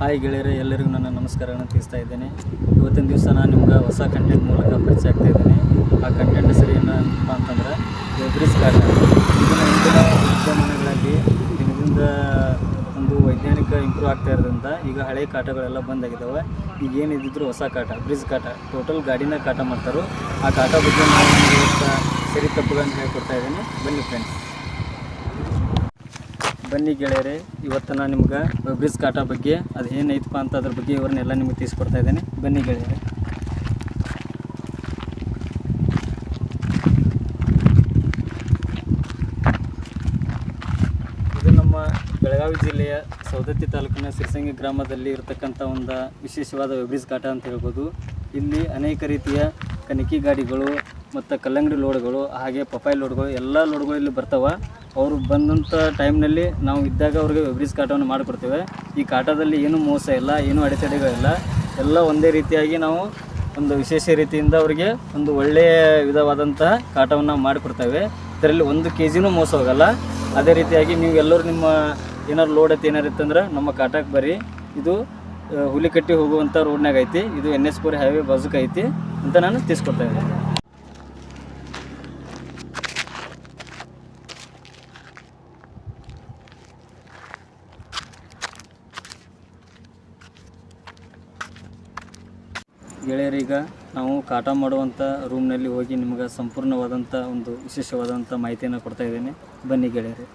Hi ಗೆಳೆಯರೆ, ಎಲ್ಲರಿಗೂ ನನ್ನ ನಮಸ್ಕಾರಗಳನ್ನು ತಿಳಿಸ್ತಾ ಇದ್ದೇನೆ. ಇವತ್ತಿನ ದಿವಸ ನಾನು ನಿಮ್ಗೆ ಹೊಸ ಕಂಟೆಂಟ್ ಮೂಲಕ ಪರಿಚಯ ಆಗ್ತಾ ಇದ್ದೇನೆ. ಆ ಕಂಟೆಂಟ್ ಹೆಸರು ಏನಪ್ಪ ಅಂತಂದ್ರೆ ಬ್ರಿಜ್ ಕಾಟ. ಇದನ್ನು ಇಂದಿನ ವಿದ್ಯಮಾನಗಳಲ್ಲಿ ದಿನದಿಂದ ಒಂದು ವೈಜ್ಞಾನಿಕ ಇಂಪ್ರೂವ್ ಆಗ್ತಾ ಇರೋದ್ರಿಂದ ಈಗ ಹಳೆಯ ಕಾಟಗಳೆಲ್ಲ ಬಂದಾಗಿದ್ದಾವೆ. ಈಗ ಏನಿದ್ದರೂ ಹೊಸ ಕಾಟ, ಬ್ರಿಜ್ ಕಾಟ, ಟೋಟಲ್ ಗಾಡಿನ ಕಾಟ ಮಾಡ್ತಾರೋ ಆ ಕಾಟ ಬಗ್ಗೆ ನಾನು ಇವತ್ತು ಸರಿ ತಪ್ಪುಗಳನ್ನು ಹೇಳ್ಕೊಡ್ತಾ ಇದ್ದೀನಿ. ಬನ್ನಿ ಫ್ರೆಂಡ್ಸ್, ಬನ್ನಿ ಗೆಳೆಯರೆ. ಇವತ್ತು ನಾನು ನಿಮ್ಗೆ ಬ್ರಿಜ್ ಕಾಟ ಬಗ್ಗೆ ಅದು ಏನೈತಪ್ಪ ಅಂತ ಅದ್ರ ಬಗ್ಗೆ ಇವರನ್ನೆಲ್ಲ ನಿಮಗೆ ತಿಳಿಸ್ಕೊಡ್ತಾ ಇದ್ದೇನೆ. ಬನ್ನಿ ಗೆಳೆಯರೆ. ಇದು ನಮ್ಮ ಬೆಳಗಾವಿ ಜಿಲ್ಲೆಯ ಸವದತ್ತಿ ತಾಲೂಕಿನ ಸಿರಸಂಗಿ ಗ್ರಾಮದಲ್ಲಿ ಇರತಕ್ಕಂಥ ಒಂದು ವಿಶೇಷವಾದ ಬ್ರಿಜ್ ಕಾಟ ಅಂತ ಹೇಳ್ಬೋದು. ಇಲ್ಲಿ ಅನೇಕ ರೀತಿಯ ಕನಕಿ ಗಾಡಿಗಳು ಮತ್ತು ಕಲ್ಲಂಗಡಿ ಲೋಡ್ಗಳು, ಹಾಗೆ ಪಪಾಯಿ ಲೋಡ್ಗಳು, ಎಲ್ಲ ಲೋಡ್ಗಳು ಇಲ್ಲಿ ಬರ್ತಾವೆ. ಅವರು ಬಂದಂಥ ಟೈಮ್ನಲ್ಲಿ ನಾವು ಇದ್ದಾಗ ಅವ್ರಿಗೆ ಬ್ರಿಜ್ ಕಾಟವನ್ನು ಮಾಡಿಕೊಡ್ತೇವೆ. ಈ ಕಾಟದಲ್ಲಿ ಏನೂ ಮೋಸ ಇಲ್ಲ, ಏನೂ ಅಡೆತಡೆಗಳಿಲ್ಲ. ಎಲ್ಲ ಒಂದೇ ರೀತಿಯಾಗಿ ನಾವು ಒಂದು ವಿಶೇಷ ರೀತಿಯಿಂದ ಅವರಿಗೆ ಒಂದು ಒಳ್ಳೆಯ ವಿಧವಾದಂತಹ ಕಾಟವನ್ನು ಮಾಡಿಕೊಡ್ತೇವೆ. ಇದರಲ್ಲಿ 1 kgನೂ ಮೋಸ ಹೋಗಲ್ಲ. ಅದೇ ರೀತಿಯಾಗಿ ನೀವು ಎಲ್ಲರೂ ನಿಮ್ಮ ಏನಾರು ಲೋಡ್ ಐತಿ ಏನಾರು ಇತ್ತಂದ್ರೆ ನಮ್ಮ ಕಾಟಕ್ಕೆ ಬರ್ರಿ. ಇದು ಹುಲಿಕಟ್ಟಿ ಹೋಗುವಂಥ ರೋಡ್ನಾಗ ಐತಿ. ಇದು NH4 ಹೈವೇ ಬಾಜುಕ್ ಐತಿ ಅಂತ ನಾನು ತಿಳಿಸ್ಕೊಡ್ತಾ ಇದ್ದೀನಿ. ಗೆಳೆಯರೀಗ ನಾವು ಕಾಟ ಮಾಡುವಂಥ ರೂಮ್ನಲ್ಲಿ ಹೋಗಿ ನಿಮಗೆ ಸಂಪೂರ್ಣವಾದಂಥ ಒಂದು ವಿಶೇಷವಾದಂಥ ಮಾಹಿತಿಯನ್ನು ಕೊಡ್ತಾ ಇದ್ದೇನೆ. ಬನ್ನಿ ಗೆಳೆಯರೇ.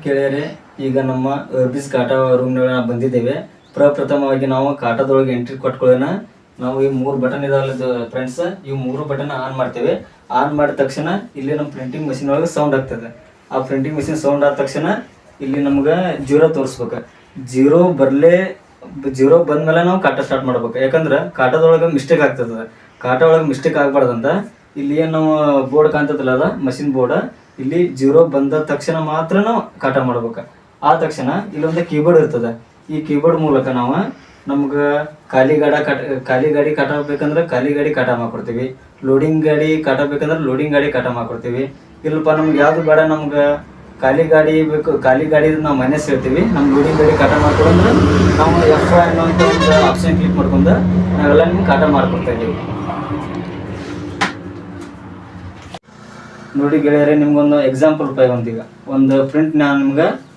ಗೆಳೆಯರೇ, ಈಗ ನಮ್ಮ ಬ್ರಿಜ್ ಕಾಟ ರೂಮ್ನೊಳಗೆ ನಾವು ಬಂದಿದ್ದೇವೆ. ಪ್ರಪ್ರಥಮವಾಗಿ ನಾವು ಕಾಟದೊಳಗೆ ಎಂಟ್ರಿ ಕೊಟ್ಕೊಳ್ಳೋಣ. ನಾವು ಈ 3 ಬಟನ್ ಇದಾವಲ್ಲ ಫ್ರೆಂಡ್ಸ್, ಈ 3 ಬಟನ್ ಆನ್ ಮಾಡ್ತೇವೆ. ಆನ್ ಮಾಡಿದ ತಕ್ಷಣ ಇಲ್ಲಿ ನಮ್ಮ ಪ್ರಿಂಟಿಂಗ್ ಮಷಿನ್ ಒಳಗೆ ಸೌಂಡ್ ಆಗ್ತದೆ. ಆ ಪ್ರಿಂಟಿಂಗ್ ಮಷಿನ್ ಸೌಂಡ್ ಆದ ತಕ್ಷಣ ಇಲ್ಲಿ ನಮ್ಗೆ 0 ತೋರಿಸ್ಬೇಕು. 0 ಬಂದ್ಮೇಲೆ ನಾವು ಕಾಟ ಸ್ಟಾರ್ಟ್ ಮಾಡ್ಬೇಕು. ಯಾಕಂದ್ರೆ ಕಾಟದೊಳಗೆ ಮಿಸ್ಟೇಕ್ ಆಗ್ತದೆ. ಕಾಟ ಒಳಗೆ ಮಿಸ್ಟೇಕ್ ಆಗ್ಬಾರ್ದಂತ ಇಲ್ಲಿ ಏನು ನಾವು ಬೋರ್ಡ್ ಕಾಣ್ತದಲ್ಲ, ಅದ ಮಷಿನ್ ಬೋರ್ಡ್, ಇಲ್ಲಿ 0 ಬಂದ ತಕ್ಷಣ ಮಾತ್ರ ನಾವು ಕಾಟ ಮಾಡ್ಬೇಕು. ಆ ತಕ್ಷಣ ಇಲ್ಲೊಂದು ಕೀಬೋರ್ಡ್ ಇರ್ತದೆ. ಈ ಕೀಬೋರ್ಡ್ ಮೂಲಕ ನಾವು ನಮ್ಗೆ ಖಾಲಿ ಗಾಡಿ ಕಾಟ ಬೇಕಂದ್ರೆ ಖಾಲಿ ಗಾಡಿ ಕಾಟ ಮಾಡ್ಕೊಡ್ತೀವಿ. ಲೋಡಿಂಗ್ ಗಾಡಿ ಕಾಟ ಬೇಕಂದ್ರೆ ಲೋಡಿಂಗ್ ಗಾಡಿ ಕಾಟ ಮಾಡ್ಕೊಡ್ತೀವಿ. ಇಲ್ಲಪ್ಪ ನಮ್ಗೆ ಯಾವುದು ಬೇಡ, ನಮ್ಗೆ ಖಾಲಿ ಗಾಡಿ ಬೇಕು, ಖಾಲಿ ಗಾಡಿ ನಾವು ಮೈನಸ್ ಹೇಳ್ತೀವಿ. ನಮ್ಗೆ ಲೋಡಿಂಗ್ ಗಾಡಿ ಕಾಟ ಮಾಡ್ಕೊಡಂದ್ರೆ ನಾವು F ಅನ್ನೋಂಥ ಒಂದು ಆಪ್ಷನ್ ಕ್ಲಿಕ್ ಮಾಡ್ಕೊಂಡು ನಾವೆಲ್ಲ ನಿಮ್ಗೆ ಕಾಟ ಮಾಡ್ಕೊಡ್ತಾ ಇದ್ದೀವಿ. ನೋಡಿ ಗೆಳೆಯರೆ, ನಿಮ್ಗೊಂದು ಎಕ್ಸಾಂಪಲ್ ಈಗ ಒಂದು ಪ್ರಿಂಟ್ ನಾನು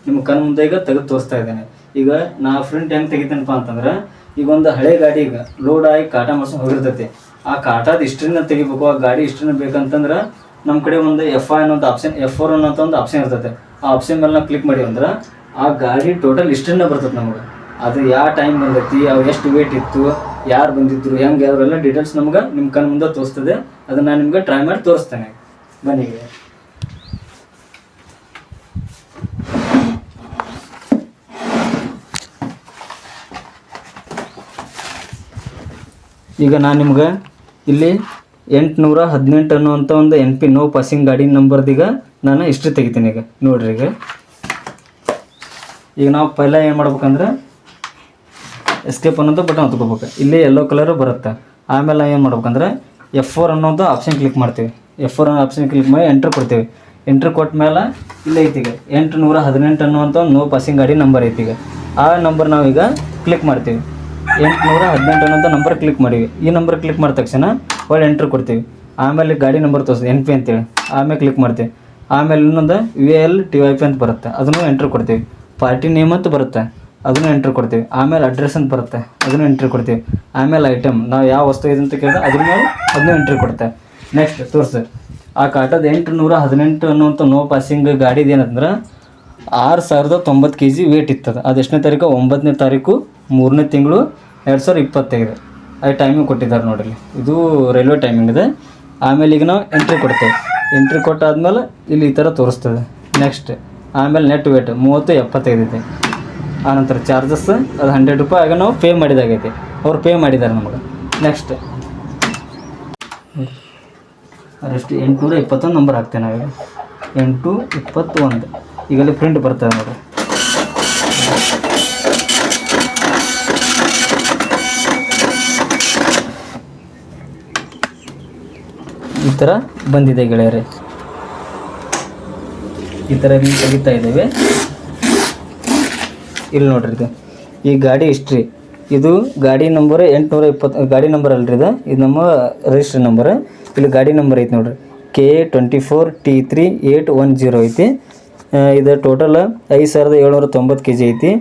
ನಿಮ್ಮ ಕಣ್ಣು ಮುಂದೆ ಈಗ ತೆಗೆದು ತೋರಿಸ್ತಾ ಇದ್ದೇನೆ. ಈಗ ನಾ ಪ್ರಿಂಟ್ ಹೆಂಗೆ ತೆಗಿತೇನಪ್ಪ ಅಂತಂದ್ರೆ, ಈಗ ಒಂದು ಹಳೆ ಗಾಡಿ ಈಗ ಲೋಡ್ ಆಗಿ ಕಾಟ ಮಾಡ್ಸ್ಕೊಂಡು ಹೋಗಿರ್ತೈತಿ. ಆ ಕಾಟದ ಹಿಸ್ಟ್ರಿನ ತೆಗಿಬೇಕು. ಆ ಗಾಡಿ ಹಿಸ್ಟ್ರಿನ ಬೇಕಂತಂದ್ರೆ ನಮ್ಮ ಕಡೆ ಒಂದು F4 ಅನ್ನೋಂಥ ಒಂದು ಆಪ್ಷನ್ ಇರ್ತೈತೆ. ಆ ಆಪ್ಷನ್ ಮೇಲೆ ನಾವು ಕ್ಲಿಕ್ ಮಾಡಿ ಅಂದ್ರೆ ಆ ಗಾಡಿ ಟೋಟಲ್ ಹಿಸ್ಟ್ರಿನ ಬರ್ತದೆ ನಮ್ಗೆ. ಅದು ಯಾವ ಟೈಮ್ ಬಂದೈತಿ, ಅವು ಎಷ್ಟು ವೇಟ್ ಇತ್ತು, ಯಾರು ಬಂದಿದ್ರು, ಹೆಂಗೆ, ಅವರೆಲ್ಲ ಡೀಟೇಲ್ಸ್ ನಮ್ಗೆ ನಿಮ್ಮ ಕಣ್ಣು ಮುಂದೆ ತೋರಿಸ್ತದೆ. ಅದನ್ನು ನಾನು ನಿಮ್ಗೆ ಟ್ರೈ ಮಾಡಿ ತೋರಿಸ್ತೇನೆ. ಬನ್ನಿ. ಈಗ ನಾನು ನಿಮ್ಗೆ ಇಲ್ಲಿ 818 ಅನ್ನುವಂಥ ಒಂದು NP ನೋ ಪಾಸಿಂಗ್ ಗಾಡಿ ನಂಬರ್ದೀಗ ನಾನು ಹಿಸ್ಟ್ರಿ ತೆಗಿತೀನಿ. ಈಗ ನೋಡ್ರಿ, ಈಗ ನಾವು ಪೈಲ ಏನು ಮಾಡ್ಬೇಕಂದ್ರೆ ಎಸ್ಕೇಪ್ ಅನ್ನೋದು ಬಟನ್ ಹೊತ್ಕೋಬೇಕು. ಇಲ್ಲಿ ಯೆಲ್ಲೋ ಕಲರ್ ಬರುತ್ತೆ. ಆಮೇಲೆ ಏನು ಮಾಡ್ಬೇಕಂದ್ರೆ F4 ಅನ್ನೋದು ಆಪ್ಷನ್ ಕ್ಲಿಕ್ ಮಾಡ್ತೀವಿ. F4 ಅನ್ನೋ ಆಪ್ಷನ್ ಕ್ಲಿಕ್ ಮಾಡಿ ಎಂಟ್ರ್ ಕೊಡ್ತೀವಿ. ಎಂಟ್ರ್ ಕೊಟ್ಟ ಮೇಲೆ ಇಲ್ಲ ಐತಿಗ 818 ಅನ್ನುವಂಥ ನೋ ಪಾಸಿಂಗ್ ಗಾಡಿ ನಂಬರ್ ಐತಿಗ. ಆ ನಂಬರ್ ನಾವೀಗ ಕ್ಲಿಕ್ ಮಾಡ್ತೀವಿ. 818 ಅನ್ನೋಂಥ ನಂಬರ್ ಕ್ಲಿಕ್ ಮಾಡೀವಿ. ಈ ನಂಬರ್ ಕ್ಲಿಕ್ ಮಾಡಿದ ತಕ್ಷಣ ಒಳ್ಳೆ ಎಂಟ್ರ್ ಕೊಡ್ತೀವಿ. ಆಮೇಲೆ ಗಾಡಿ ನಂಬರ್ ತೋರಿಸ್ತದೆ NP ಅಂತೇಳಿ, ಆಮೇಲೆ ಕ್ಲಿಕ್ ಮಾಡ್ತೀವಿ. ಆಮೇಲೆ ಇನ್ನೊಂದು VLTYP ಅಂತ ಬರುತ್ತೆ, ಅದನ್ನು ಎಂಟ್ರಿ ಕೊಡ್ತೀವಿ. ಪಾರ್ಟಿ ನೇಮ್ ಅಂತ ಬರುತ್ತೆ, ಅದನ್ನು ಎಂಟ್ರಿ ಕೊಡ್ತೀವಿ. ಆಮೇಲೆ ಅಡ್ರೆಸ್ ಅಂತ ಬರುತ್ತೆ, ಅದನ್ನು ಎಂಟ್ರಿ ಕೊಡ್ತೀವಿ. ಆಮೇಲೆ ಐಟಮ್ ನಾವು ಯಾವ ವಸ್ತು ಇದೆ ಅಂತ ಕೇಳಿದ್ರೆ ಅದ್ರ ಮೇಲೆ ಅದನ್ನು ಎಂಟ್ರಿ ಕೊಡ್ತೇವೆ. ನೆಕ್ಸ್ಟ್ ತೋರಿಸಿ, ಆ ಕಾಟದ 818 ಅನ್ನುವಂಥ ನೋ ಪಾಸಿಂಗ್ ಗಾಡಿದು ಏನಂದ್ರೆ 6090 kg ವೇಟ್ ಇರ್ತದೆ. ಅದು ಎಷ್ಟನೇ ತಾರೀಕು? 9ನೇ ತಾರೀಕು 3ನೇ ತಿಂಗಳು 2025. ಅದು ಟೈಮಿಂಗ್ ಕೊಟ್ಟಿದ್ದಾರೆ ನೋಡಿರಿ, ಇದು ರೈಲ್ವೆ ಟೈಮಿಂಗ್ ಇದೆ. ಆಮೇಲೆ ಈಗ ನಾವು ಎಂಟ್ರಿ ಕೊಡ್ತೇವೆ. ಎಂಟ್ರಿ ಕೊಟ್ಟಾದ್ಮೇಲೆ ಇಲ್ಲಿ ಈ ಥರ ತೋರಿಸ್ತದೆ. ನೆಕ್ಸ್ಟ್ ಆಮೇಲೆ ನೆಟ್ ವೇಟ್ 3075 ಐತೆ. ಆನಂತರ ಚಾರ್ಜಸ್ ಅದು 100 ರೂಪಾಯಿ ಆಗ ನಾವು ಪೇ ಮಾಡಿದಾಗೈತೆ, ಅವ್ರು ಪೇ ಮಾಡಿದ್ದಾರೆ ನಮಗೆ. ನೆಕ್ಸ್ಟ್ ಅದಷ್ಟು 821 ನಂಬರ್ ಹಾಕ್ತೇವೆ ನಾವೀಗ. 821 ಈಗಲ್ಲಿ ಪ್ರಿಂಟ್ ಬರ್ತದೆ ನೋಡಿರಿ. ಈ ಥರ ಬಂದಿದೆ ಗೆಳೆಯರೆ, ಈ ಥರ ತೆಗಿತಾ ಇದ್ದೇವೆ. ಇಲ್ಲಿ ನೋಡ್ರಿ, ಇದು ಈ ಗಾಡಿ ಹಿಸ್ಟ್ರಿ, ಇದು ಗಾಡಿ ನಂಬರ್ 820 ಗಾಡಿ ನಂಬರ್ ಅಲ್ರಿ, ಇದು ನಮ್ಮ ರಿಜಿಸ್ಟ್ರಿ ನಂಬರ್. ಇಲ್ಲಿ ಗಾಡಿ ನಂಬರ್ ಐತಿ ನೋಡ್ರಿ, K24T3810 ಐತಿ. ಇದು ಟೋಟಲ್ 5790 kg ಐತಿ.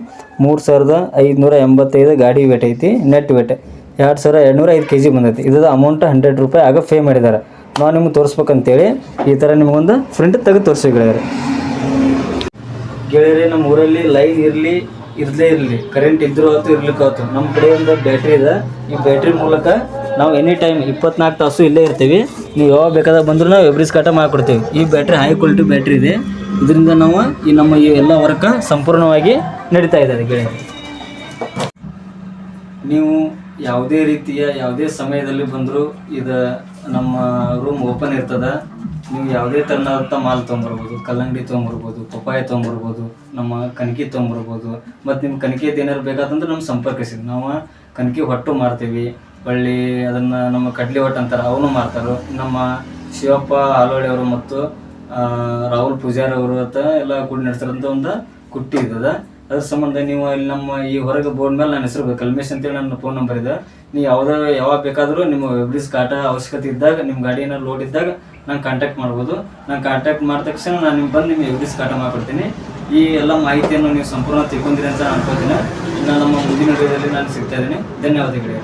3585 ಗಾಡಿ ವೇಟ್ ಐತಿ. ನೆಟ್ ವೇಟ್ 2205 kg ಬಂದೈತಿ. ಇದು ಅಮೌಂಟ್ 100 ರೂಪಾಯಿ ಆಗ ಪೇ ಮಾಡಿದ್ದಾರೆ. ನಾವು ನಿಮ್ಗೆ ತೋರಿಸ್ಬೇಕಂತೇಳಿ ಈ ಥರ ನಿಮಗೊಂದು ಪ್ರಿಂಟ್ ತೆಗೆದು ತೋರಿಸಿ ಗೆಳೆಯರೆ. ನಮ್ಮ ಊರಲ್ಲಿ ಲೈನ್ ಇರಲೇ ಇರಲಿ, ಕರೆಂಟ್ ಇದ್ರೂ ಆಯ್ತು ಇರ್ಲಿಕ್ಕೆ ಆಯ್ತು, ನಮ್ಮ ಕಡೆ ಒಂದು ಬ್ಯಾಟ್ರಿ ಇದೆ. ಈ ಬ್ಯಾಟ್ರಿ ಮೂಲಕ ನಾವು ಎನಿ ಟೈಮ್ 24 ತಾಸು ಇಲ್ಲೇ ಇರ್ತೀವಿ. ನೀವು ಯಾವಾಗ ಬೇಕಾದಾಗ ಬಂದರೂ ನಾವು ಎಬ್ರಿಸ್ ಕಾಟ ಮಾಡಿಕೊಡ್ತೀವಿ. ಈ ಬ್ಯಾಟ್ರಿ ಹೈ ಕ್ವಾಲಿಟಿ ಬ್ಯಾಟ್ರಿ ಇದೆ. ಇದರಿಂದ ನಾವು ನಮ್ಮ ಈ ಎಲ್ಲ ವರ್ಕ್ ಸಂಪೂರ್ಣವಾಗಿ ನಡೀತಾ ಇದೆ ಗೆಳೆಯರೆ. ನೀವು ಯಾವುದೇ ರೀತಿಯ ಯಾವುದೇ ಸಮಯದಲ್ಲಿ ಬಂದರೂ ಇದು ನಮ್ಮ ರೂಮ್ ಓಪನ್ ಇರ್ತದೆ. ನೀವು ಯಾವುದೇ ಥರನಾದಂಥ ಮಾಲ್ ತೊಗೊಂಬರ್ಬೋದು, ಕಲ್ಲಂಗಡಿ ತೊಗೊಂಬರ್ಬೋದು, ಪಪ್ಪಾಯ ತೊಗೊಂಬರ್ಬೋದು, ನಮ್ಮ ಕನಕಿ ತೊಗೊಂಬರ್ಬೋದು. ಮತ್ತು ನಿಮ್ಮ ಕನಕಿದು ಏನಾರು ಬೇಕಾದಂದ್ರೆ ನಮ್ಮ ಸಂಪರ್ಕಿಸಿ. ನಾವು ಕನಕಿ ಹೊಟ್ಟು ಮಾರ್ತೀವಿ, ಹೊಳ್ಳಿ ಅದನ್ನು ನಮ್ಮ ಕಡ್ಲಿ ಹೊಟ್ಟು ಅಂತಾರೆ, ಅವನು ಮಾರ್ತಾರೆ. ನಮ್ಮ ಶಿವಪ್ಪ ಆಲೋಳಿ ಅವರು ಮತ್ತು ರಾಹುಲ್ ಪೂಜಾರಿ ಅವರು ಅಂತ ಎಲ್ಲ ಕೂಡಿ ನಡೆಸಿರೋಂಥ ಒಂದು ಕುಟ್ಟಿ ಇದ್ದದ. ಅದ್ರ ಸಂಬಂಧ ನೀವು ಇಲ್ಲಿ ನಮ್ಮ ಈ ಹೊರಗೆ ಬೋರ್ಡ್ ಮೇಲೆ ನನ್ನ ಹೆಸರು ಕಲ್ಮೇಶ್ ಅಂತೇಳಿ ನನ್ನ ಫೋನ್ ನಂಬರ್ ಇದೆ. ನೀವು ಯಾವಾಗ ಬೇಕಾದರೂ ನಿಮ್ಮ ವೆಬ್ರಿಸ್ ಕಾಟ ಅವಶ್ಯಕತೆ ಇದ್ದಾಗ, ನಿಮ್ಮ ಗಾಡಿ ಏನಾದ್ರು ಲೋಡ್ ಇದ್ದಾಗ ನಾನು ಕಾಂಟ್ಯಾಕ್ಟ್ ಮಾಡ್ಬೋದು. ನಾನು ಕಾಂಟ್ಯಾಕ್ಟ್ ಮಾಡಿದ ತಕ್ಷಣ ನಾನು ನಿಮ್ಗೆ ಬಂದು ನಿಮಗೆ ವೆಬ್ರಿಸ್ ಕಾಟ ಮಾಡಿಕೊಡ್ತೀನಿ. ಈ ಎಲ್ಲ ಮಾಹಿತಿಯನ್ನು ನೀವು ಸಂಪೂರ್ಣ ತಿಳ್ಕೊಂಡಿರಿ ಅಂತ ಅನ್ಕೋತೀನಿ. ಇನ್ನು ನಮ್ಮ ಮುಂದಿನ ವಿಡಿಯೋದಲ್ಲಿ ನಾನು ಸಿಗ್ತಾ ಇದ್ದೀನಿ. ಧನ್ಯವಾದಗಳು.